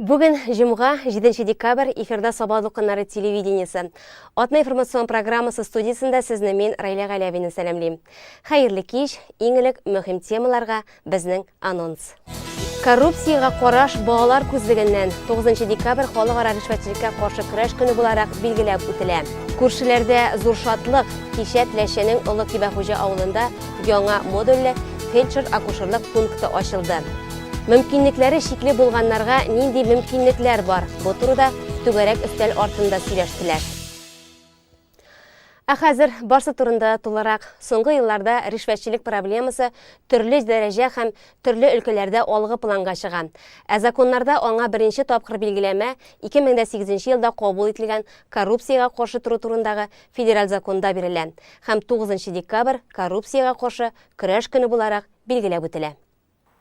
Бүгін жұмға 7 декабрь эфирда Сабадлы күннары телевидениесі. Атна информацион программасы студиясында сізні мен Райля Галявені сәлемлейм. Хайырлы кеш, еңілік мөһим темаларға біздің анонс. Коррупцияға қараш бағалар көздігінен 9 декабрь халықара ришвәтчіліккә қаршы көрәш көне буларак билгеләп үтелә. Күршеләрдә зур шатлык, кичә Теләшәнең Олы Кибәхуҗа авылында яңа модульле фельдшер-акушерлык пункты ачылды. Мөмкинлекләре шикле булганнарга нинди мөмкинлекләр бар? Бу турыда түгәрәк өстәл артында сөйләштеләр. Хәзер барсы турында тулырак. Соңгы елларда ришвәтчелек проблемасы төрле дәрәҗә һәм төрле өлкәләрдә алгы планга чыган. Законнарда аңа беренче тапкыр билгеләмә 2008 елда кабул ителгән коррупциягә каршы туры турындагы федераль законда бирелә. Һәм 9 декабрь коррупциягә каршы көрәш көне буларак билгеләп үтелә.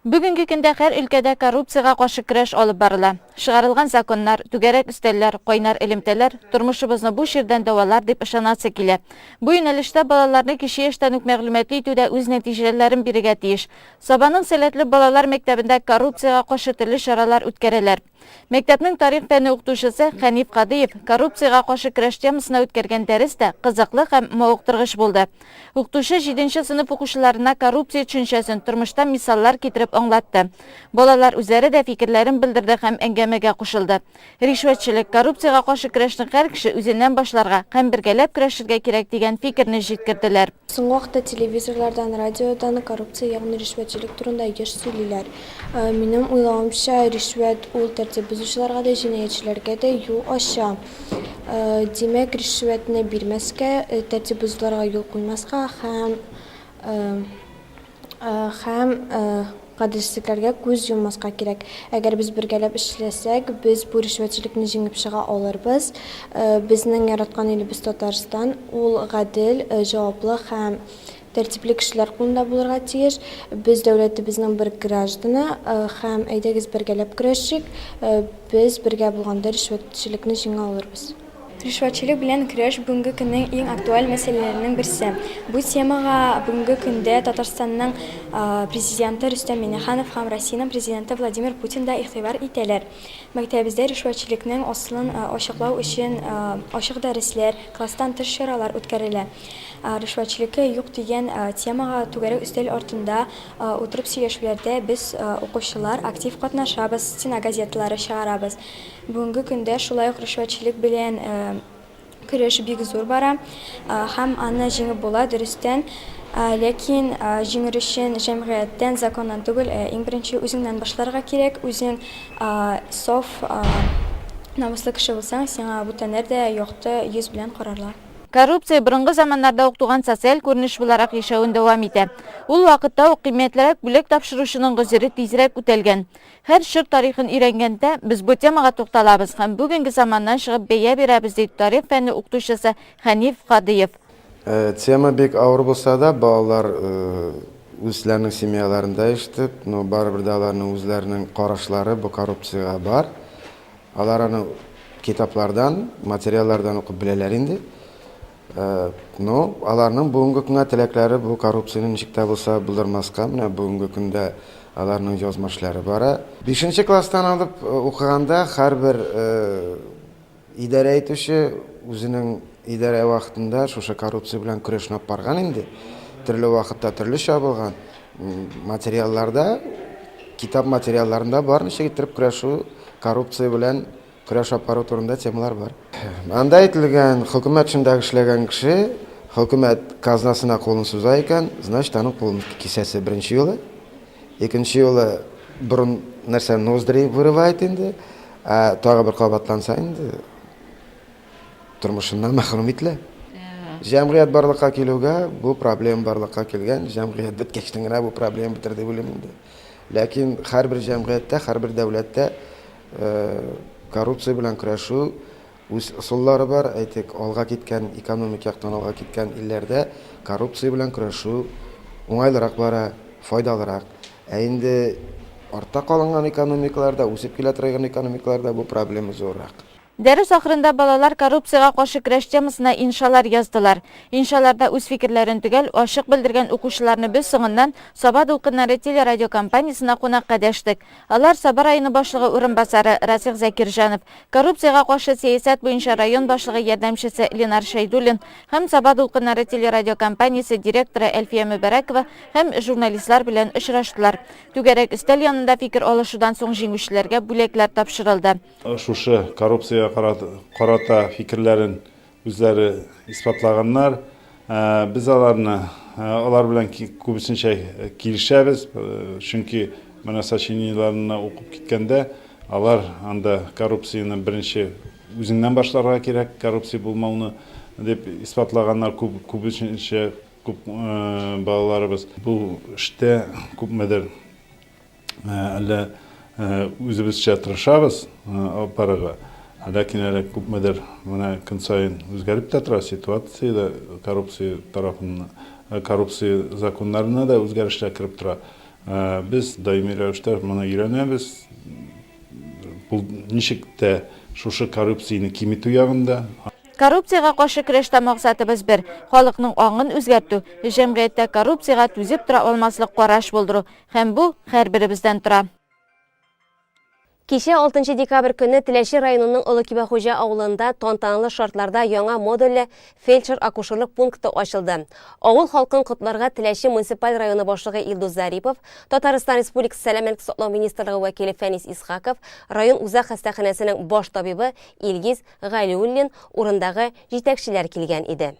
Бүгінгі көндә һәр өлкәдә коррупцияға қаршы көрәш алып барыла. Шығарылған законнар, түгәрәк өстәлләр, кайнар элемтәләр тормышыбызны бу ширдән давалар дип ышанасы килә. Бу юнәлештә балаларны кече яшьтән үк мәгълүматлы итүдә үз нәтиҗәләрен бирергә тиеш. Сабаның сәләтле балалар мәктәбендә коррупцияга каршы төрле чаралар үткәрәләр. Мәктәпнең тарих фәне укытучысы Хәниф Кадыев коррупцияга каршы көрәш темасына үткәргән дәрестә кызыклы һәм мавыктыргыч булды. Укытучы 7нче сыйныф укучыларына коррупция төшенчәсен тормышта мисаллар китереп аңлатты. Балалар үзләре дә фикерләрен белдерде һәм әңгәмәгә кушылды. Ришвәтчелек, коррупцияга каршы көрәшне һәр кеше үзеннән башларга һәм бергәләп көрәшергә кирәк дигән фикерне җиткерделәр. Соңгы вакытта телевизорлардан, радиодан коррупция ягъни ришвәтчелек турында еш сөйлиләр. Минем уйлавымча, ришвәт ул тәртип бозучыларга да, җинаятьчеләргә дә юл ача. Димәк, ришвәтне бирмәскә, тәртип бозучыларга юл куймаска һәм гаделсезлекләргә күз йоммаска кирәк. Әгәр без бергәләп эшләсәк, без бу ришвәтчелекне җиңеп чыга алырбыз. Безнең яраткан илебез Татарстан, ул гадел, җаваплы һәм тәртипле кешеләр кулында булырга тиеш. Без дәүләтебезнең бер гражданы һәм әйдәгез бергәләп көрәшик. Без бергә булганда ришвәтчелекне җиңә алырбыз. Ришвәтчелек белән көрәш бүгенге көннең иң актуаль мәсьәләләренең берсе. Бу темага бүгенге көндә Татарстанның президенты Рөстәм Миңнеханов һәм Россиянең президенты Владимир Путин да игътибар итәләр. Мәктәбездә ришвәтчелекнең аслын ачыклау өчен ачык дәресләр, класстан тыш чаралар үткәрелә. Ришвәтчелеккә юк дигән темага түгәрәк өстәл артында утырып сөйләшүләрдә без укучылар актив катнашабыз, стена газеталары чыгарабыз. Бүгенге көндә шулай ук ришвәтчелек белән көрәш бик зур бара һәм аны җиңеп була дөрестән. Ләкин җиңер өчен җәмгыятьтән, законнан түгел, иң беренче үзеңнән башларга кирәк. Үзең саф, намуслы кеше булсаң, сиңа бүтәннәр дә якты йөз белән карарлар. Коррупция борынгы заманнарда уктуган социаль күренеш буларак яшәвен дәвам итә. Ул вакытта ук кыйммәтлерәк бүләк тапшыручының гозере тизрәк үтәлгән. Һәр чор тарихын өйрәнгәндә без бу темага тукталабыз һәм бүгенге заманнан чыгып бәя бирәбез дип тарих фәне укытучысы Хәниф Кадыев. Тема бик авыр булса да, балалар үзләренең семьяларында яшәп, барыбер дә аларның үзләренең карашлары бу коррупциягә бар. Алар аны китаплардан, материаллардан укып беләләр инде. Аларның бүгенге көнгә теләкләре бу коррупцияны ничек тә булса булдырмаска, менә бүгенге көндә аларның язмышлары бара. 5нче класстан алып укыганда һәрбер идарә итүче үзенең идарә вакытында шушы коррупция белән көрәшне барган инде. Төрле вакытта төрлечә булган материалларда, китап материалларында бар ничек итеп көрәшү коррупция белән көрәш апару турында темалар бар. Анда әйтелгән, хөкүмәт эшендә эшләгән кеше, хөкүмәт казнасына кулын суза икән, значит, аның кулын кисәсе беренче юлы. Икенче юлы борын нәрсә ноздри вырывает инде, тагы бер кабатланса инде тормышыннан мәхрүм ителә. Җәмгыять барлыкка килүгә, бу проблема барлыкка килгән, җәмгыять беткәчтән генә бу проблема бетерде уйлыйм инде. Ләкин һәрбер җәмгыятьтә, һәрбер дәүләттә коррупция белән көрәшү үз усуллары бар. Әйтик, алга киткән, экономик яктан алга киткән илләрдә коррупция белән көрәшү уңайлырак бара, файдалырак. Инде артта калган экономикаларда, үсеп килә торган экономикаларда бу проблема зуррак. Дәрес ахырында балалар коррупцияга каршы көрәш темасына иншалар яздылар. Иншаларда үз фикерләрен төгәл ачык белдергән укучыларны без соңыннан Саба дулкыннары телерадиокомпаниясына кунакка дәштек. Алар Саба районы башлыгы урынбасары Расих Закирҗанов, коррупцияга каршы сәясәт буенча район башлыгы ярдәмчесе Ленар Шәйдуллин һәм Саба дулкыннары телерадиокомпаниясе директоры Әлфия Мөбәрәкова һәм журналистлар белән очраштылар. Түгәрәк өстәл янында фикер алышудан соң җиңүчеләргә бүләкләр тапшырылды. Шушы коррупция карата фикерләрен үзләре испатлаганнар. Без алар белән күбесенчә килешәбез, чөнки менә сочинениеләрне укып киткәндә алар анда коррупцияны беренче үзеннән башларга кирәк, коррупция булмауны дип испатлаганнар күбесенчә балаларыбыз. Бу эштә күпмедер әллә үзебезчә тырышабыз апарага. Ләкин әле күпмедер менә көн сайын үзгәреп тә тора ситуация, коррупция тарафыннан, коррупция законнарына да үзгәрешләр кирип тора. Без даими рәвештә моны өйрәнәбез. Бу ничек тә шушы коррупцияны киметү ягында. Коррупцияга каршы көрәштә максатыбыз бер: халыкның аңын үзгәртү, җәмгыятьтә коррупцияга түзеп тора алмаслык караш булдыру, һәм бу һәрберебездән тора. Кичә 6 декабрь көнне Теләши районының Олы Кибәхуҗа авылында тантаналы шартларда яңа модульле фельдшер-акушерлык пункты ачылды. Авыл халкын котларга Теләши муниципаль районы башлыгы Илдус Зарипов, Татарстан Республикасы сәламәтлек саклау министрлыгы вәкиле Фәнис Исхаков, район үзәк хастаханәсенең баш табибы Илгиз Галиуллин урындагы җитәкчеләр килгән иде.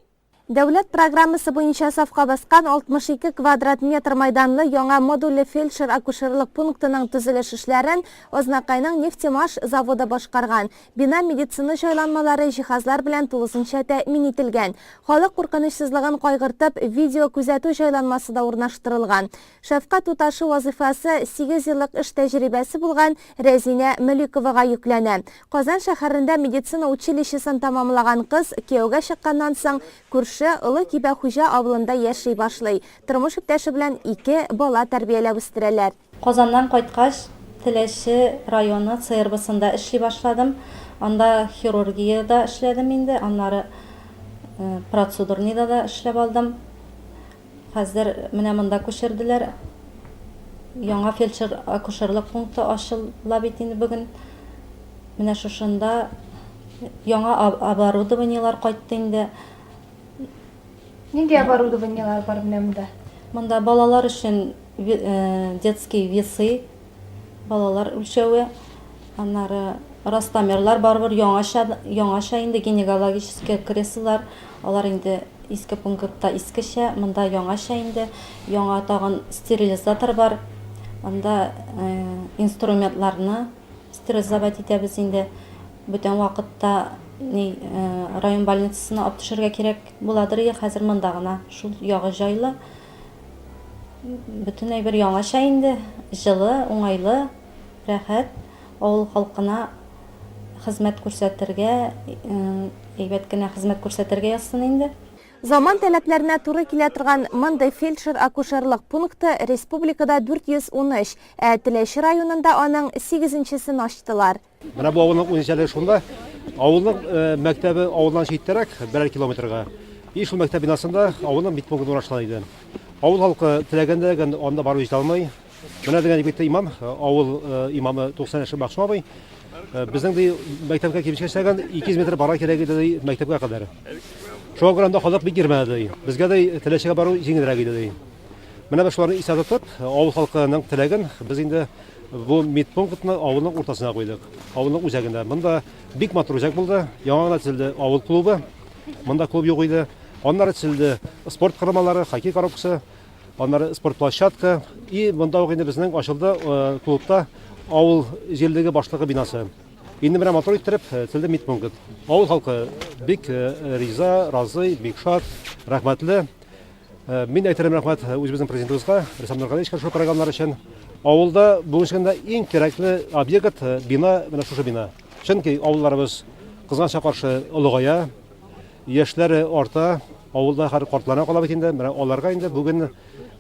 Дәүләт программасы буенча сафка баскан 62 квадрат метр майданлы яңа модульле фельдшер-акушерлык пунктының төзелеш эшләрен Ознакайның Нефтемаш заводы башкарган. Бина медицина җайланмалары җиһазлар белән тулысынча тәэмин ителгән. Халык куркынычсызлыгын кайгыртып, видео күзәтү җайланмасы да урнаштырылган. Шәфкать туташы вазифасы 8 еллык эш тәҗрибәсе булган Рәзинә Мәликовага йөкләнә. Казан шәһәрендә медицина училищесын тамамлаган кыз кияүгә чыкканнан соң күрше Олы Кибәхуҗа авылында яши башлый. Тормыш иптәше белән 2 бала тәрбияләп үстерәләр. Казаннан кайткач, Теләши районы ЦРБсында эшли башладым. Анда хирургиядә эшләдем инде, аннары процедурныйда да эшләп алдым. Хәзер менә монда күчерделәр. Яңа фельдшер-акушерлык пункты ачыла бит инде бүген. Менә шушында яңа оборудованиелар кайтты инде. Нинди оборудованиелар бар монда? Монда балалар өчен детский весы, балалар үлчәве, аннары растамерлар барбыр, яңаша инде гинекологический креслолар, алар инде иске пунктта искечә, монда яңаша инде, яңа тагын стерилизатор бар. Анда инструментларны стерилизовать итәбез инде. Бүтән вакытта район больницасына алып төшәргә кирәк буладыр, хәзер монда гына шул ягы җайлы. Бүтән әйбер яңаша инде, җылы, уңайлы, рәхәт, авыл халкына хезмәт күрсәтергә, әйбәт кенә хезмәт күрсәтергә язсын инде. Заман таләпләренә туры килә торган мондай фельдшер-акушерлык пункты республикада 413, Теләши районында аның 8-нчесен ачтылар. Менә бу авылның үзенчәлеге шунда. Авылның мәктәбе авылдан читтәрәк, 1 километрга. Шул мәктәп бинасында авылның медпункты урнаштырылган иде. Авыл халкы теләгәндә анда барып җитә алмый. Менә дигән егет имам, авыл имамы 90 яшьлек Бакшы абый. Безнең ди мәктәпкә килешкәч сәгән 200 метр бара кирәк иде мәктәпкә кадәр. Шуңа күрә анда халык бик йөрмәде. Безгә дә Теләшегә бару җиңелрәк иде. Менә шуларны исәп тотып, авыл халкының теләген без инде бу медпунктны авылның уртасына куйдык. Авылның үзәгендә. Монда бик матур үзәк булды. Яңа гына төзелде авыл клубы. Монда клуб юк иде. Аннары төзелде спорт кырмалары, хоккей коробкасы, аннары спорт площадка. И монда ук инде безнең ачылды клубта авыл җирлеге башлыгы бинасы. Инде менә матур иттереп төзелде медпункт. Авыл халкы бик риза, разый, бик шат, рәхмәтле. Мин әйтәм рәхмәт үзебезнең президентыбызга, Рөстәм Нургалиевичка шул программалар өчен. Авылда бүгенгә иң кирәкле объект бина менә шушы бина. Чөнки авылларыбыз кызганча каршы олыгая, яшьләре арта, авылда һәр картларына кала бит инде. Менә аларга инде бүген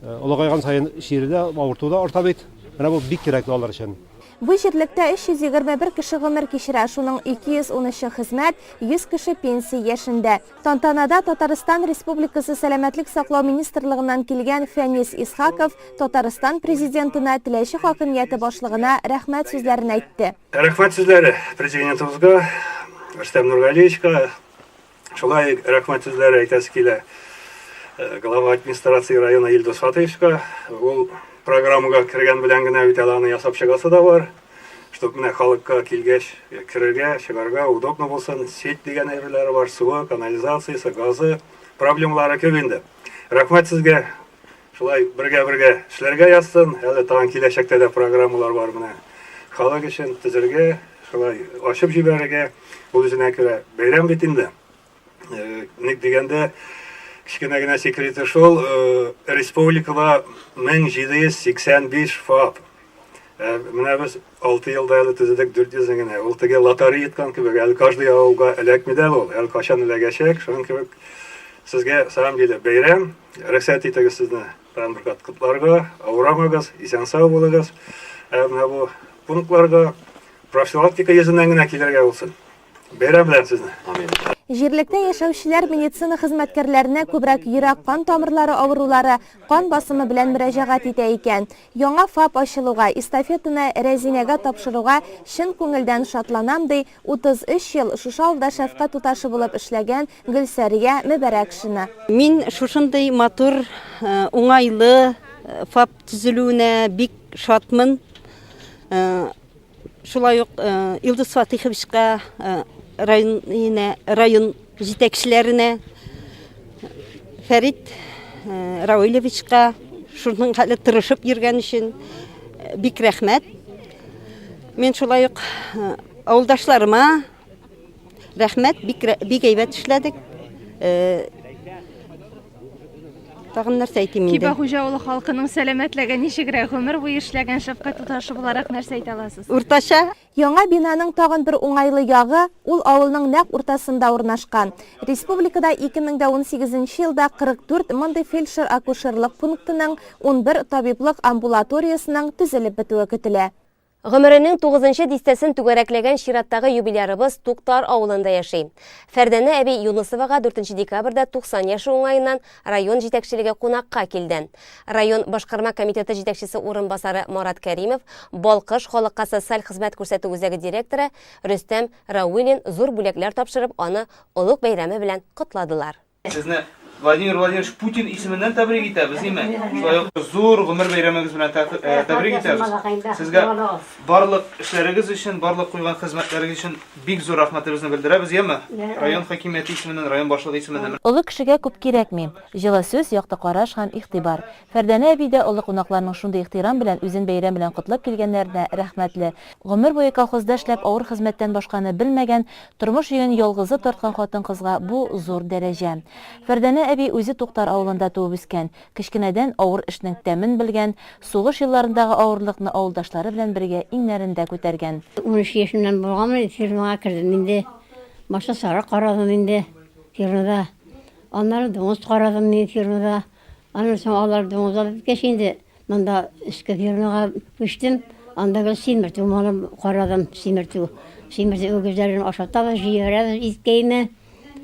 олыгайган сайын ширдә авыртуда арта бит. Менә бу бик кирәкле алар өчен. Бу җирлектә 321 кеше гомер кичерә, шуның 213 хезмәт, 100 кеше пенсия яшендә. Тантанада Татарстан Республикасы сәламәтлек саклау министрлыгыннан килгән Фәнис Исхаков Татарстан президентына теләче хакимияте башлыгына рәхмәт сүзләрен әйтте. Рәхмәт сүзләре президентыбызга, Рөстәм Нургалиевичка, шулай рәхмәт сүзләре әйтәсе килә глава администрации района Илдус Фатыевичка. Ул программага кергән белән генә бит аларны ясап чыгасы да бар. Чтоб менә халыкка килгәч, керергә, чыгарга удобно булсын. Сеть дигән әйберләре бар, суы, канализациясе, газы, проблемалары күп инде. Рәхмәт сезгә. Шулай бергә эшләргә язсын. Әле тагын киләчәктә дә программалар бар менә. Халык өчен төзергә, шулай ачып җибәрергә, ул үзенә күрә бәйрәм бит инде. Ник дигәндә кичкенә генә секреты шул, республикада 1785 ФАП. Менә без 6 елда әле төзедек 400 генә. Ул теге лотерея иткән кебек, әле каждый авылга эләкми дә ул. Әле качан эләгәчәк, шуның кебек сезгә самом деле бәйрәм. Рөхсәт итегез сезне транспорт кытларга, аурамагыз, исән-сау булыгыз. Менә бу пунктларга профилактика йөзеннән генә килергә булсын. Бәйрәм белән сезне. Амин. Җирлектә яшәүчеләр медицина хезмәткәрләренә күбрәк йөрәк кан тамырлары авырулары, кан басымы белән мөрәҗәгать итә икән. Яңа ФАП ачылуга, эстафетаны Рәзинәгә тапшыруга чын күңелдән шатланам ди 33 ел шушы авылда шәфкать туташы булып эшләгән Гөлсәрия Мөбәрәкшина. Мин шушындай матур, уңайлы ФАП төзелүенә бик шатмын. Шулай ук Илдус Фатыйховичка, район җитәкчеләренә, Фәрит Рауилевичка, шуның хәле тырышып йөргән өчен бик рәхмәт. Мен шулай ук авылдашларыма рәхмәт, бик әйбәт эшләдек. Тагын нәрсә әйтим инде? Кибә хуҗа авылы халкының сәламәтлеге ничегрәк, гомер буе эшләгән шәфкать туташы буларак нәрсә әйтә аласыз? Уртача. Яңа бинаның тагын бер уңайлы ягы ул авылның нәкъ уртасында урнашкан. Республикада 2018 елда 44 мондый фельдшер-акушерлык пунктының 11 табиблык амбулаториясының төзелеп бетүе көтелә. Гомеренең 9-нчы дистәсен түгәрәкләгән чираттагы юбилярыбыз Туктар авылында яши. Фәрдәнә әби Юнысовага 4 декабрьдә 90 яшы уңаеннан район җитәкчелеге кунакка килде. Район башкарма комитеты җитәкчесе урынбасары Марат Кәримов, Балкыш халыкка социаль хезмәт күрсәтү үзәге директоры Рөстәм Рауилин зур бүләкләр тапшырып, аны олуг бәйрәме белән котлады. Сезне Владимир Владимирович Путин исеменнән тәбрик итәбез, име? Шулай ук зур гомер бәйрәмегез белән тәбрик итәбез. Сезгә барлык эшләрегез өчен, барлык куйган хезмәтләрегез өчен бик зур рәхмәтебезне белдерәбез, яме? Район хакимияте исеменнән, район башлыгы исеменнән. Олы кешегә күп кирәкми. Җылы сүз, якты караш һәм игътибар. Фәрдәнә әби дә олы кунакларның шундый ихтирам белән үзен бәйрәм белән котлап килгәннәренә рәхмәтле. Гомер буе колхозда эшләп авыр хезмәттән башканы белмәгән, тормыш йөген ялгызы тарткан хатын-кызга бу зур дәрәҗә. Фәрдәнә әби үзе Туктар авылында туып үскән, кечкенәдән авыр эшнең тәмен белгән, сугыш елларындагы авырлыкны авылдашлары белән бергә иңнәрендә күтәргән. 13 яшымнан булганмын, фирмага кирдем инде. Башта сары карадым инде фирмада. Аннары дуңыз карадым мен фирмада. Аннан соң алар дуңыз алып кеш инде. Монда эшкә фирмага күчтем. Анда гел симертү маны карадым, симертү. Симертү өгезләрен ашатабыз, җибәрәбез иткәйне.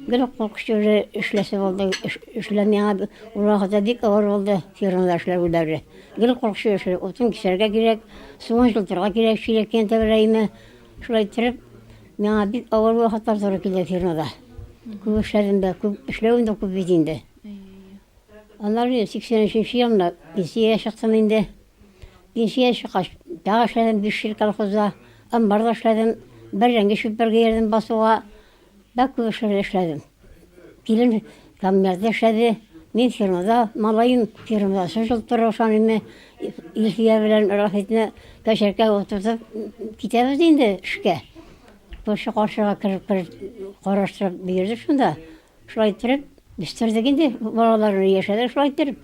Гел куркышчы эшләсе булды, эшләмәгә урагыда бик авыр булды фирмада эшләүләре. Гел куркышчы эшләр, утын кисәргә кирәк, суын җылтырга кирәк, чиләккән тәбәрәйме. Шулай итеп, миңа бик авыр вакытлар туры килде фирмада. Күп эшләдем дә, күп эшләвем дә күп бит инде. Аннары 83 елда пенсия чыктым инде. Пенсия чыккач, тагы эшләдем 5 ел колхозда, амбарда эшләдем, бер җәңгә шүпәргә ярдәм басуга. Бәк күп эшләдем. Килен камерда эшләде. Мин фирмада, малайым фирмада җылтыры ошаныны Илфия белән Рафетне кәшәркә утыртып китәбез инде эшкә. Кошы каршыга кирип караштырып бирде шунда. Шулай итеп, бистердек инде балаларны яшәдек шулай итеп.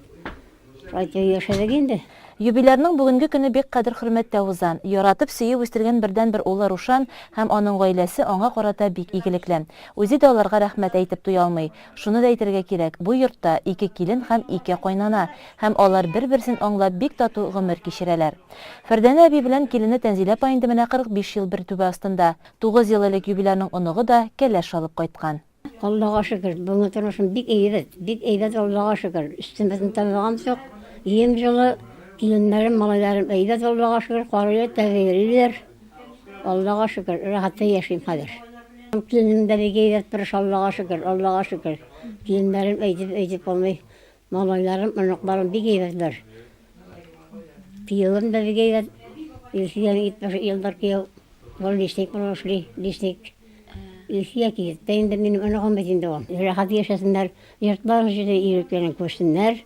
Шулай яшәдек инде. Юбилярның бүгенге көне бик кадер хөрмәттә уза. Яратып сөеп үстергән бердән бер улы Рушан һәм аның гаиләсе аңа карата бик игелекле. Үзе дә аларга рәхмәт әйтеп туя алмый. Шуны да әйтергә кирәк, бу йортта 2 килен һәм 2 кайнана, һәм алар бер-берсен аңлап бик тату гомер кичерәләр. Фәрдәнә әби белән килене Тәнзилә апа инде менә 45 ел бер түбә астында. 9 ел элек юбилярның оныгы да кәләш алып кайткан. Аллаға шükür, бұны тұрышым бик әйбәт Аллаға шükür. Үстімізін табылған жоқ. Ем жылы келінлерім, малайларым әйбәт Аллаға шükür, қарылы тәбейлер. Аллаға шükür, рахатта яшайым қазір. Келінім де бек әйбәт тұрыш Аллаға шükür. Келінлерім әйтіп болмай, малайларым, ұнықларым бек әйбәтлер. Күйеуім де бек әйбәт. Илсияның итбашы елдар күйеу. Ол лесник болушли, лесник. Илсия киет. Тәйінде менің ұнығым бетінде ол. Рахат ешесіндер, ертларын жеде үйректерін көшсіндер.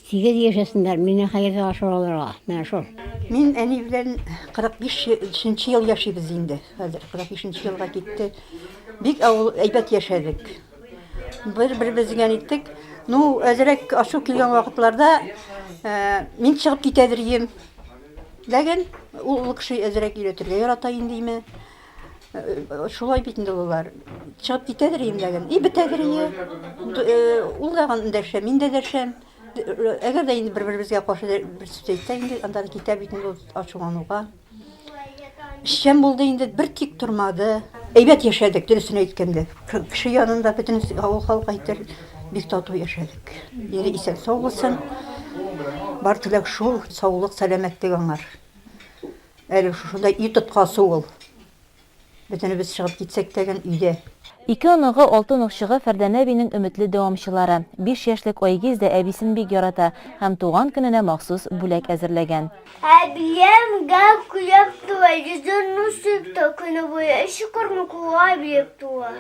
Сигез ешесіндер, мені қайырды ашыр оларға. Мен шол. Мен әне білән 45 ел яшайбыз инде. Хәзер 45 елга китте. Бик әйбәт яшәдек. Бер-беребезгә иттек. Ну, әзрәк ашу килгән вакытларда мин чыгып китәдер идем. Ләкин ул кеше әзрәк өйрәтергә ярата инде. Шулай бит инде улар. Чыгып китәдер идем ләкин. Бетәдер иде. Ул да дәшә, мин дә дәшәм. Әгәр дә инде бер-беребезгә каршы бер сүз әйтсә инде, анда китә бит инде ачулануга. Эшчән булды инде, бер тик тормады. Әйбәт яшәдек, дөресен әйткәндә. Кеше янында бөтен авыл халкы әйтер, бик тату яшәдек. Ире исән сау булсын. Бар теләк шул, саулык, сәламәтлек аңар. Әле шушында үй тоткасы ул. Бөтенебез чыгып китсәк тәгән өйдә. 2 оныгы 6 оныкчыгы Фәрдәнә әбинең өметле дәвамчылары. 5 яшьлек Айгиз дә әбисен бик ярата һәм туган көненә махсус бүләк әзерләгән. Әбием гәп куяп туа, йөзен сүкте көне буе шикарны куа биеп туа.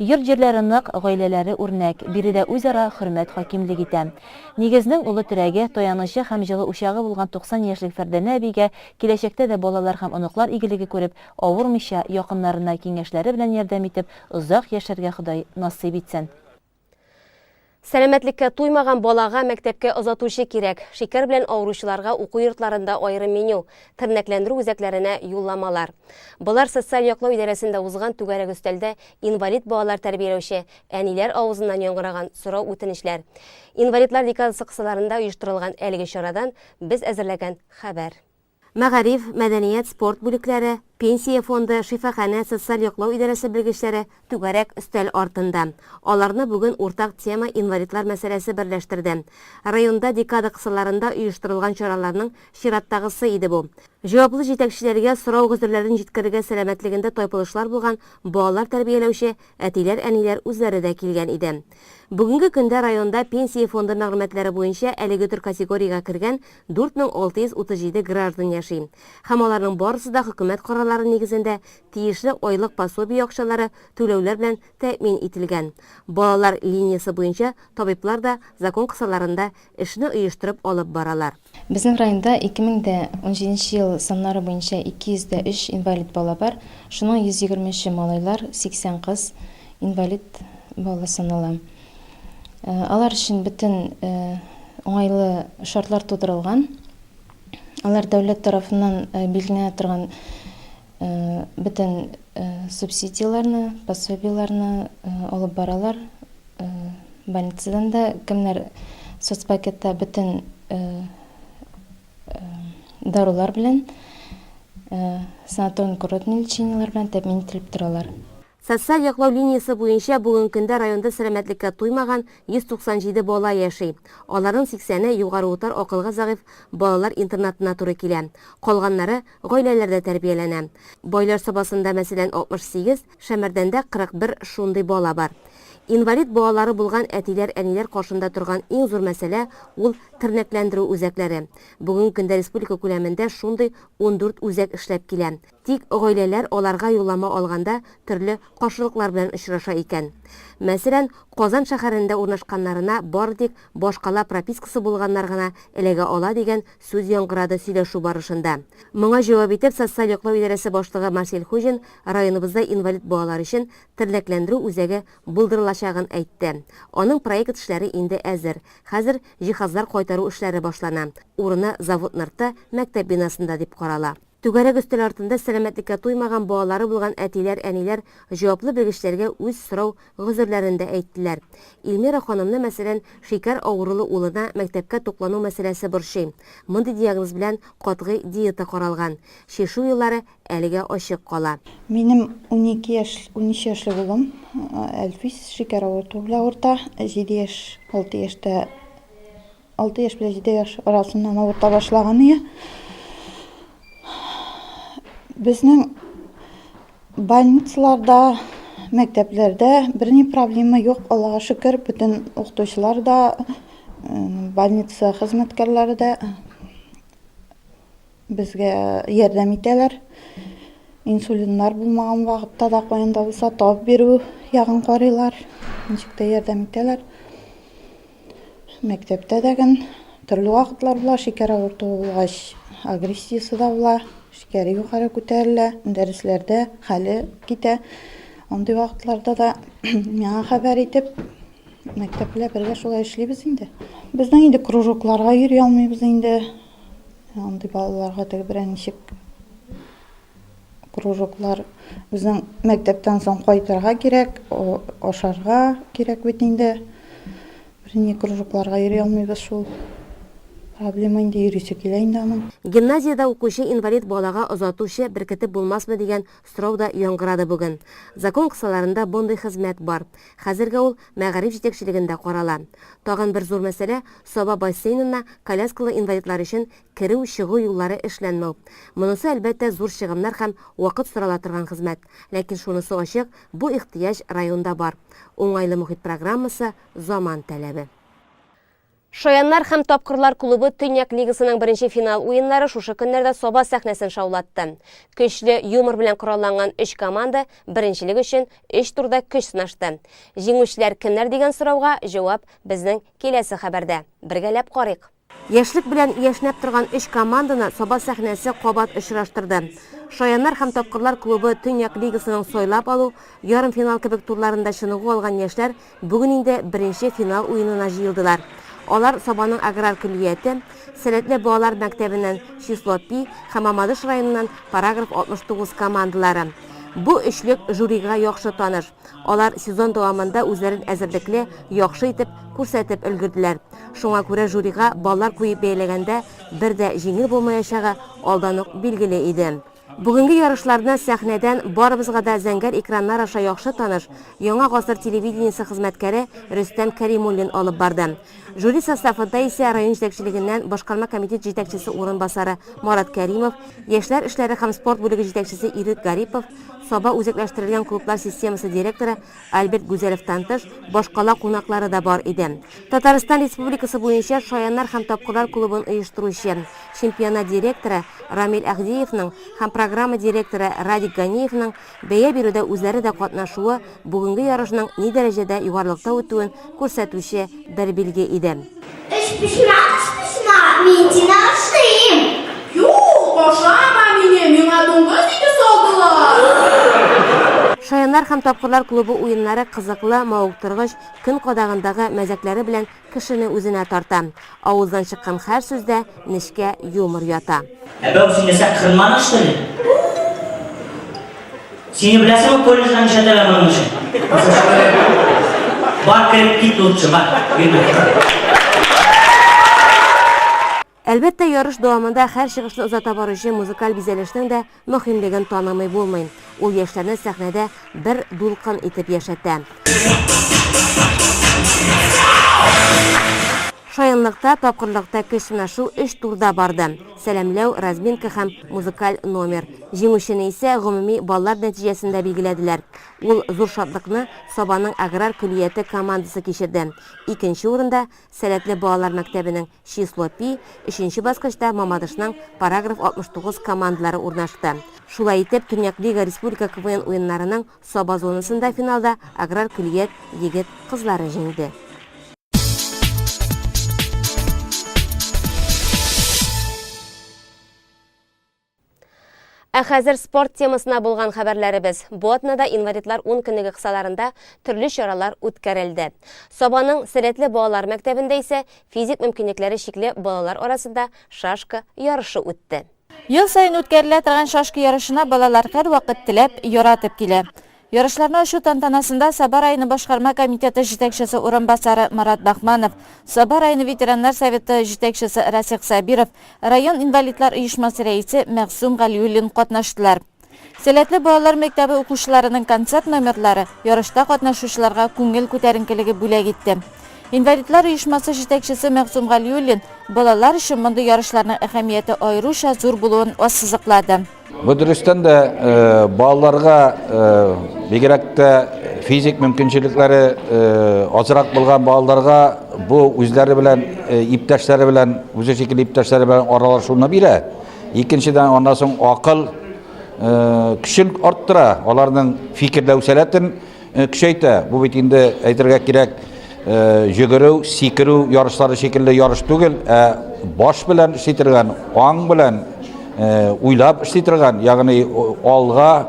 Йорт-җирләре нык, гаиләләре үрнәк, биредә үзара хөрмәт хакимлек итә. Нигезнең улы терәге, таянычы һәм җылы учагы булган 90 яшьлек Фәрдәнә әбигә киләчәктә дә балалар һәм оныклар игелеге күреп, авырмыйча якыннарына киңәшләре белән ярдәм итеп, озак яшәргә Ходай насыйп итсен. Сәламәтлеккә туймаган балага мәктәпкә озатучы кирәк. Шикәр белән авыручыларга уку йортларында аерым меню, тернәкләндерү үзәкләренә юлламалар. Булар социаль яклау идарәсендә узган түгәрәк өстәлдә инвалид балалар тәрбияләүче әниләр авызыннан яңгыраган сорау үтенечләр. Инвалидлар декадасы кысаларында оештырылган әлеге чарадан без әзерләгән хәбәр. Мәгариф, мәдәният, спорт бүлекләре, пенсия фонды, шифахана, социаль яклау идарәсе белгечләре түгәрәк өстәл артында. Аларны бүген уртак тема инвалидлар мәсьәләсе берләштерде. Районда декада кысаларында оештырылган чараларның чираттагысы иде бу. Җаваплы җитәкчеләргә сорау гөзерләрен җиткерергә сәламәтлегендә тайпылышлар булган балалар тәрбияләүче әтиләр, әниләр үзләре дә килгән иде. Бүгенге көндә районда пенсия фонды мәгълүматлары буенча әлеге төр категориягә кергән 4637 граждан яши. Һәм аларның барысы да хөкүмәт карарлары нигезендә тиешле айлык пособие акчалары түләүләр белән тәэмин ителгән. Балалар линиясы буенча табиблар да закон кысаларында эшне оештырып алып баралар. Безнең районда 2017 ел саннары буенча 203 инвалид бала бар. Шуның 123 малайлар, 80 кыз инвалид бала санала. Алар өчен бөтен уңайлы шартлар тудырылган. Алар дәүләт тарафыннан билгеләнә торган бөтен субсидияларны, пособиеларны алып баралар. Больницадан да кемнәр соцпакетта бөтен дарулар белән, санаторно-курортный лечениелар белән тәэмин ителеп торалар. Социаль яклау линиясы буенча бүген көндә районда сәламәтлеккә туймаган 197 бала яши. Аларның 80-е югары утар акылга загыйф балалар интернатына туры килә. Калганнары гаиләләрдә тәрбияләнә. Байлар сабасында мәсәлән 68, Шәмәрдәндә 41 шундый бала бар. Инвалид балалары булган әтиләр, әниләр каршында торган иң зур мәсьәлә ул тернәкләндерү үзәкләре. Бүген көндә республика күләмендә шундый 14 үзәк эшләп килә. Тик гаиләләр аларга юллама алганда төрле каршылыклар белән очраша икән. Мәсәлән, Казан шәһәрендә урнашканнарына бары тик башкала пропискасы булганнар гына эләгә ала дигән сүз яңгырады сөйләшү барышында. Моңа җавап итеп, социаль яклау идарәсе башлыгы Марсель Хуҗин районыбызда инвалид балалар өчен тернәкләндерү үзәге булдырыла алачагын әйтте. Аның проект эшләре инде әзер. Хәзер җиһазлар кайтару эшләре башлана. Урыны заводнарта мәктәп бинасында дип карала. Түгәрәк өстәл артында сәламәтлеккә туймаган балалары булган әтиләр, әниләр җаваплы белгечләргә үз сорау гозерләрендә әйттеләр. Илмира ханымны мәсәлән шикәр авырулы улына мәктәпкә туклану мәсьәләсе борчый. Мондый диагноз белән катгый диета каралган. Шишу юллары әлегә ачык кала. Минем 13 яшьлек улым Әлфис шикәр авыртуы белән авырта. 7 яшь, 6 яшьтә 6 яшь белән 7 яшь арасыннан авырта башлаган иде. Безнең больницаларда, мәктәпләрдә берни проблема юк, Аллага шөкер, бүтән укытучылар да, больница хезмәткәрләре дә безгә ярдәм итәләр. Инсулиннар булмаган вакытта да кайында булса табып бирү ягын карыйлар, ничек тә ярдәм итәләр. Мәктәптә дәгән төрле вакытлар була, шикәр авыртуы булгач, агрессиясе да була. Шикәре югары күтәрелә, дәресләрдә хәле китә. Андый вакытларда да миңа хәбәр итеп, мәктәпләр бергә шулай эшлибез инде. Безнең инде кружокларга йөри алмыйбыз инде. Андый балаларга теге берәр ничек кружоклар безнең мәктәптән соң кайтырга кирәк, ашарга кирәк бит инде. Берни кружокларга йөри алмыйбыз шул. Проблема инде йөрүсе килә инде аның. Гимназиядә укучы инвалид балага озатучы беркетеп булмасмы дигән сорау да яңгырады бүген. Закон кысаларында бундай хезмәт бар. Хәзергә ул мәгариф җитәкчелегендә карала. Тагын бер зур мәсьәлә Соба бассейнына коляскалы инвалидлар өчен керү-чыгу юллары эшләнмәү. Монысы әлбәттә зур чыгымнар һәм вакыт сорала торган хезмәт. Ләкин шунысы ачык, бу ихтыяҗ районда бар. Уңайлы мөхит программасы заман таләбе. Шаяннар һәм тапкырлар клубы Төньяк лигасының беренче финал уеннары шушы көннәрдә Соба сәхнәсен шаулатты. Көчле юмор белән коралланган 3 команда беренчелек өчен 3 турда көч сынашты. Җиңүчеләр кемнәр дигән сорауга җавап безнең киләсе хәбәрдә. Бергәләп карыйк. Яшьлек белән яшьнәп торган 3 команданы Соба сәхнәсе кабат очраштырды. Шаяннар һәм тапкырлар клубы Төньяк лигасының сойлап алу, ярым финал кебек турларында чыныгу алган яшьләр бүген инде беренче финал уенына җыелдылар. Алар Собаның аграр күлияте, Сәләтле балалар мәктәбеннән число Пи һәм Мамадыш районыннан параграф 69 командалары. Бу өчлек жюрига яхшы таныш. Алар сезон дәвамында үзләрен әзерлекле, яхшы итеп күрсәтеп өлгерделәр. Шуңа күрә жюрига баллар куеп бәйләгәндә бер дә җиңел булмаячагы алдан ук билгеле иде. Бүгенге ярышларны сәхнәдән барыбызга да зәңгәр экраннар аша яхшы таныш Яңа гасыр телевидениесе хезмәткәре Рөстәм Кәримуллин алып барды. Жюри составында исә район җитәкчелегеннән башкарма комитет җитәкчесе урынбасары Марат Кәримов, яшьләр эшләре һәм спорт бүлеге җитәкчесе Ирек Гарипов, Соба үзәкләштерелгән клублар системасы директоры Альберт Гүзәлевтән тыш башкала кунаклары да бар иде. Татарстан Республикасы буенча Шаяннар һәм тапкырлар клубын оештыручы чемпионат директоры Рамил Әхдиевның һәм программа директоры Радик Ганиевның бәя бирүдә үзләре дә катнашуы бүгенге ярышның ни дәрәҗәдә югарылыкта үтүен күрсәтүче бер билге иде. Эш пишмак, мин сине ашыйм. Юк, ашама мине, миңа дуңгыз ите салдылар. Шаяннар һәм тапкырлар клубы уеннары кызыклы, мавыктыргыч, көн кадагындагы мәзәкләре белән кешене үзенә тарта. Авыздан чыккан һәр сүздә нечкә юмор ята. Әбәү сине сәкрынманы штыны. Сине беләсеңме колледждан шәтәләмәгән өчен? Бар кирип кит лучше, бар. Әлбәттә, ярыш дәвамында һәр чыгышны озата баручы музыкаль бизәлешнең дә мөһимлеген танымый булмый. Ул яшьләрне сәхнәдә бер дулкын итеп яшәтә. Шаянлыкта, тапкырлыкта көч сынашу 3 турда барды. Сәламләү, разминка һәм музыкаль номер. Җиңүчене исә гомуми баллар нәтиҗәсендә билгеләделәр. Ул зур шатлыкны Собаның аграр күлияте командасы кичерде. Икенче урында Сәләтле балалар мәктәбенең число Пи, 3нче баскычта Мамадышның параграф 69 командалары урнашты. Шулай итеп, Төньяк лига республика КВН уеннарының Соба зонасында финалда аграр күлият егет кызлары җиңде. Хәзер спорт темасына булган хәбәрләребез. Бу атнада инвалидлар 10 көнлеге кысаларында төрле чаралар үткәрелде. Сабаның сәләтле балалар мәктәбендә исә физик мөмкинлекләре чикле балалар арасында шашка ярышы үтте. Ел сайын үткәрелә торган шашка ярышына балалар һәр вакыт теләп, яратып килә. Ярышларны ачу тантанасында Саба районы башкарма комитеты җитәкчесе урынбасары Марат Бахманов, Саба районы ветераннар советы җитәкчесе Расих Сабиров, район инвалидлар оешмасы рәисе Мәгъсум Галиуллин катнаштылар. Сәләтле балалар мәктәбе укучыларының концерт номерлары ярышта катнашучыларга күңел күтәренкелеге бүләк итте. Инвалидлар оешмасы җитәкчесе Мәгъсум Галиуллин балалар өчен мондый ярышларның әһәмияте аеруча зур булуын ассызыклады. Bu dürüstten de bağlarga bigrekte fizik mümkünçilikleri azırak bulgan bağlarga bu üzleri bilen iptaşları bilen bu şekilde iptaşları bilen aralaşılma bile. İkinciden ondan sonra akıl küçün arttıra, onların fikirle üseletin küçeyte. Bu bitinde aytırga kirek jügürü, sikirü yarışları şekilde yarış değil, baş bilen işitirgen, an bilen uylab işletirgan, yani alga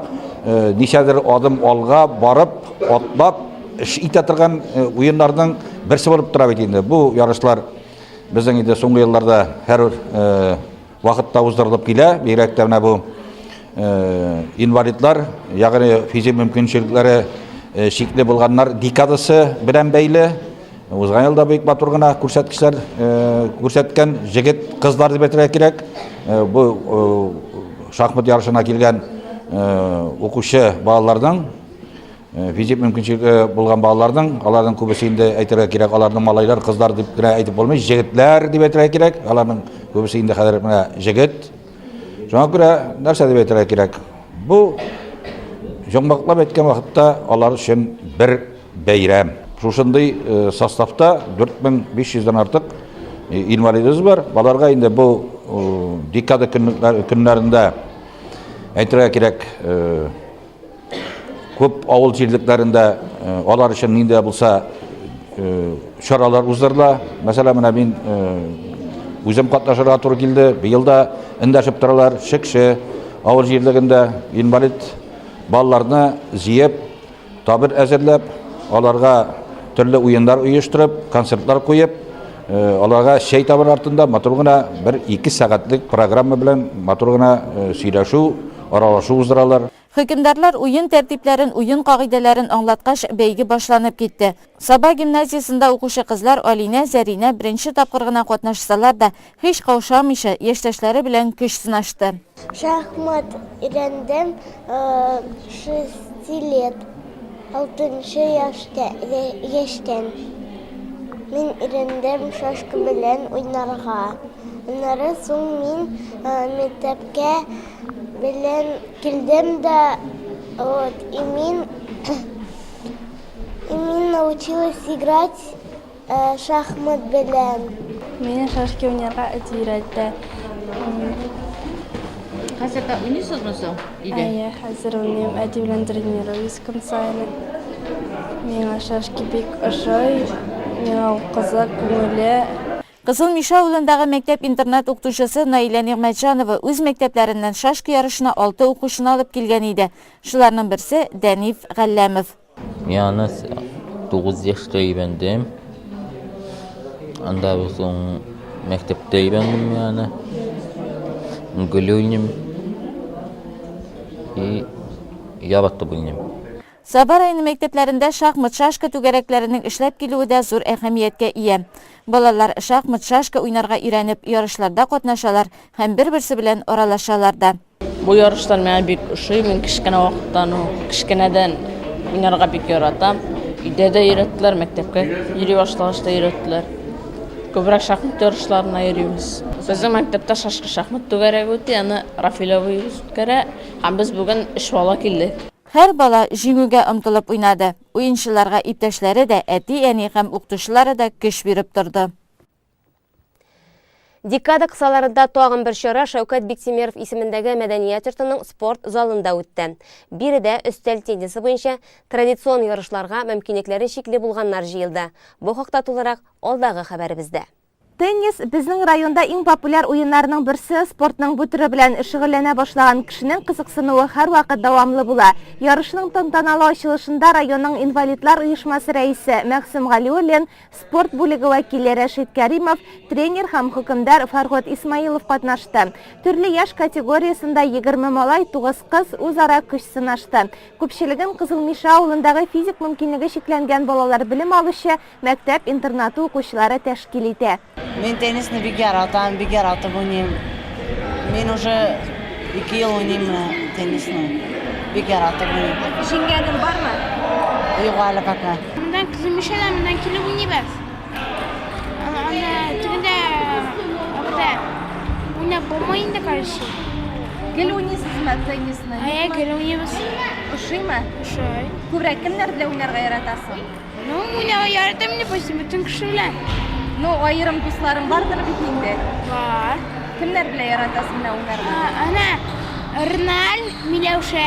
nişadır adım alga barıp atlap iş itatirgan oyunlardan birisi bolup tura bitinde. Bu yarışlar bizden ide soңгы yıllarda her vaqtda uzdurulup kile. Birekte bu invalidlar, yani fizik mümkünçilikleri şekli bulganlar dikadası bilen beyli. Uzgan yılda büyük baturguna көрсәткән жігіт қыздар деп әйтергә кирәк. Bu шахмат ярышына килгән укучы балаларның, физик мөмкинчелеге булган балаларның, аларның күбесе инде әйтергә кирәк, аларның малайлар, кызлар дип кенә әйтеп булмый, җегетләр дип әйтергә кирәк. Аларның күбесе инде хәзер менә җегет. Шуңа күрә нәрсә дип әйтергә кирәк? Бу җомгаклап әйткән вакытта алар өчен бер бәйрәм. Шушындай составта 4500-дән артык инвалидыбыз бар. Баларга инде бу декада көннәрендә әйтергә кирәк, күп авыл җирлекләрендә алар өчен нинди булса чаралар уздырыла. Мәсәлән, менә мин үзем катнашырга туры килде. Быел да эндәшеп торалар. Шикше авыл җирлегендә инвалид балаларны җыеп, табир әзерләп, аларга төрле уендар оештырып, концертлар куеп, аларга шәй табыр артында матур гына 1-2 сәгатьлек программа белән матур гына сөйләшү, аралашу уздыралар. Хөкемдарлар уен тәртипләрен, уен кагыйдәләрен аңлаткач бәйге башланып китте. Саба гимназиясында укучы кызлар Алина, Зәринә беренче тапкыр гына катнашсалар да, һич каушамыйча яшьтәшләре белән көч сынашты. Шахмат өйрәндем 6 лет. 6 яшьтән. Мин өйрәндем шашка белән уйнарга. Аннары соң мин мәктәпкә белән килдем дә, и мин научилась играть шахмат белән. Мин шашка уйнарга өйрәтте. Хәзердә уйныйсызмы соң? Әйе, хәзер уйныйм. Әти белән тренируюсь көн сайын. Миңа шашка бик ошый, миңа кызык, күңелле. Кызыл Миша авылындагы мәктәп-интернат укытучысы Наилә Нигъмәтҗанова үз мәктәпләреннән шашка ярышына 6 укучыны алып килгән иде. Шуларның берсе Дәниф Галләмов. Мин 9 яшьтә өйрәндем. Анда соң мәктәптә өйрәндем яны. Гөлөйнем. И ябатты булнем. Саба районы мәктәпләрендә шахмат шашка түгәрәкләренең эшләп килүе дә зур әһәмияткә ия. Балалар шахмат шашка уйнарга өйрәнеп, ярышларда катнашалар һәм бер-берсе белән аралашалар да. Бу ярышлар миңа бик ошый, мин кичкенә вакыттан, кичкенәдән уйнарга бик яратам. Өйдә дә өйрәттеләр, мәктәпкә йөри башлагачта өйрәттеләр. Күбрәк шахмат ярышларына йөрибез. Безнең мәктәптә шахмат түгәрәге үтә, аны Рафиловый үткәрә, һәм без бүген 3 бала килдек. Һәр бала җиңүгә омтылып уйнады. Уенчыларга иптәшләре дә, әти-әни һәм укытучылары да көч биреп торды. Декада кысаларында тагын бер чара Шәүкәт Биктимеров исемендәге мәдәният йортының спорт залында үтте. Биредә өстәл теннисы буенча традицион ярышларга мөмкинлекләре чикле булганнар җыелды. Бу хакта тулырак алдагы хәбәребездә. Теннис безнең районда иң популяр уеннарның берсе, спортның бу төре белән шөгыльләнә башлаган кешенең кызыксынуы һәрвакыт дәвамлы була. Ярышның тантаналы ачылышында районның инвалидлар оешмасы рәисе Мәхсүм Галиуллин, спорт бүлеге вәкиле Рәшит Кәримов, тренер һәм хөкемдар Фархот Исмаилов катнашты. Төрле яшь категориясында 20 малай, 9 кыз үзара көч сынашты. Күпчелеген Кызыл Миша авылындагы физик мөмкинлеге шикләнгән балалар белем алучы мәктәп-интернаты укучылары тәшкил итә. Мен теннисны бик яратам, бик яратып уйныйм. Мен уже 2 ел уйныйм теннисны. Бик яратып уйныйм. Җиңгәнең бармы? Юк әле пока. Мондан Кызыл Мишәдә мондан килеп уйныйбыз. Аны тегендә абда уйнап булмый инде, кажется. Гел уйныйсызмы теннисны? Гел уйныйбыз. Ошыймы? Ошый. Күбрәк кемнәр белән уйнарга яратасың? Уйнарга яратам инде, почти бөтен кеше белән. Аерым дусларың бардыр бит инде. Бар. Кемнәр белән яратасың менә уйнарга? Ана Рналь, Миләүшә.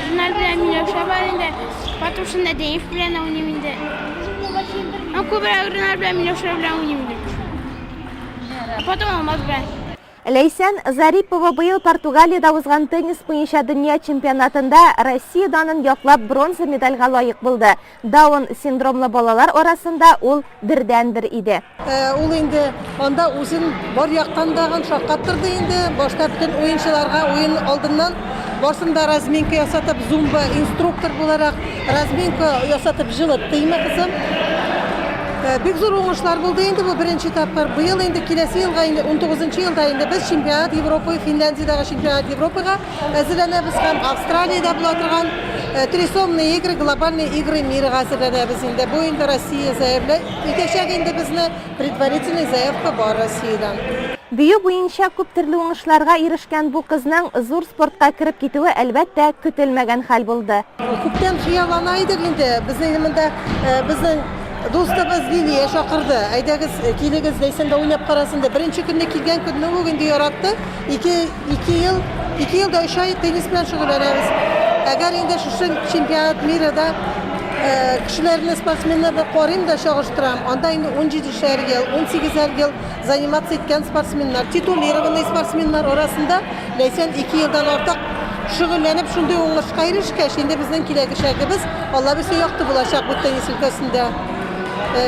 Рналь белән Миләүшә бар инде. Потом шунда Дәев белән уйныйм инде. Күбрәк Рналь белән Миләүшә белән уйныйм инде. Потом Алмаз белән. Ләйсән Зарипова быел Португалиядә узган теннис буенча дөнья чемпионатында Россия данын яклап бронза медальгә лаек булды. Даун синдромлы балалар арасында ул бердән-бер иде. Ул инде анда үзен бар яктан дагы шаккаттырды инде. Башта бүтән уенчыларга уен алдыннан барсында разминка ясатып, зумба инструктор буларак разминка ясатып җылытты кызым. Бик зур уңышлар булды инде бу беренче тапкыр. Быел инде киләсе елга инде 19-нчы елда инде без чемпионат Европы, Финляндиядәге чемпионат Европага әзерләнәбез һәм Австралиядә була торган трисомные игры, глобальные игры мира әзерләнәбез инде. Бу инде Россия заявле итәчәк инде безне предварительный заявка бар Россиядән. Бию буенча күп төрле уңышларга ирешкән бу кызның зур спортка кереп китүе әлбәттә көтелмәгән хәл булды. Күптән хыяллана идек инде. Безнең монда безнең достыбыз Лилия шакырды. Әйдәгез, килегез Ләйсәндә уйнап карасын да. Беренче көнне килгән көнне ул инде яратты. 2 елда 3 ай теннис белән шөгыльләнәбез. Әгәр инде шушы чемпионат мирда кешеләрне спортсменнарны карыйм да чагыштырам. Анда инде 17-шәр ел, 18-шәр ел заниматься иткән спортсменнар, титулированный спортсменнар арасында Ләйсән 2 елдан артык шөгыльләнеп шундый уңышка ирешкәч, инде безнең киләчәгебез Алла берсе якты булачак бу теннис өлкәсендә.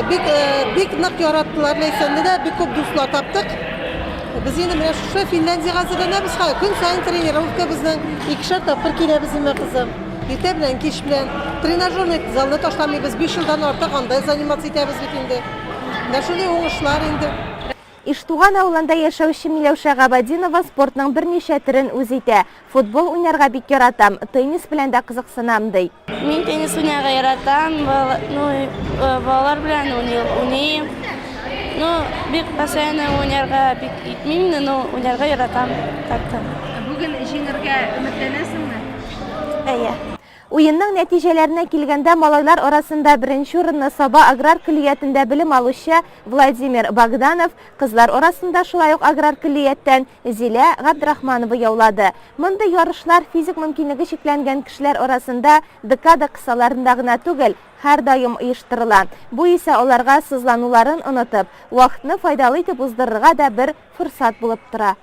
Бик нык яраттылар Ләйсәнне дә, бик күп дуслар таптык. Без инде менә шушы Финляндиягә әзерләнәбез. Көн сайын тренировка безнең 2 тапкыр киләбез инде кызым. Иртә белән, кич белән тренажерный залны ташламыйбыз. 5 елдан артык анда заниматься итәбез бит инде. Менә шундый уңышлар инде. Иштуган авылында яшәүче Миләүшә Габадинова спортның берничә төрен үз итә. Футбол уйнарга бик яратам, теннис белән дә кызыксынам ди. Мин теннис уйнарга яратам, балалар белән уйныйм. Бик постоянно уйнарга бик итмим, но уйнарга яратам. Бүген җиңәргә өметләнәсеңме? Әйе. Уенның нәтиҗәләренә килгәндә малайлар арасында беренче урынны Саба аграр көллиятендә белем алучы Владимир Богданов, кызлар арасында шулай ук аграр көллияттән Зилә Габдрахманова яулады. Мондай ярышлар физик мөмкинлеге чикләнгән кешеләр арасында декада кысаларында гына түгел, һәр даим оештырыла. Бу исә аларга сызлануларын онытып, вакытны файдалы итеп уздырырга да бер форсат булып тора.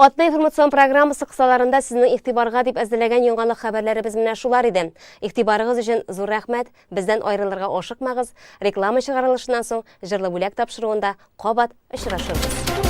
Атна информацион программасы кысаларында сезнең игътибарга дип әзерләгән яңалык хәбәрләребез менә шулар иде. Игътибарыгыз өчен зур рәхмәт. Бездән аерылырга ашыкмагыз. Реклама чыгарылышыннан соң җырлы бүләк тапшыруында кабат очрашырбыз.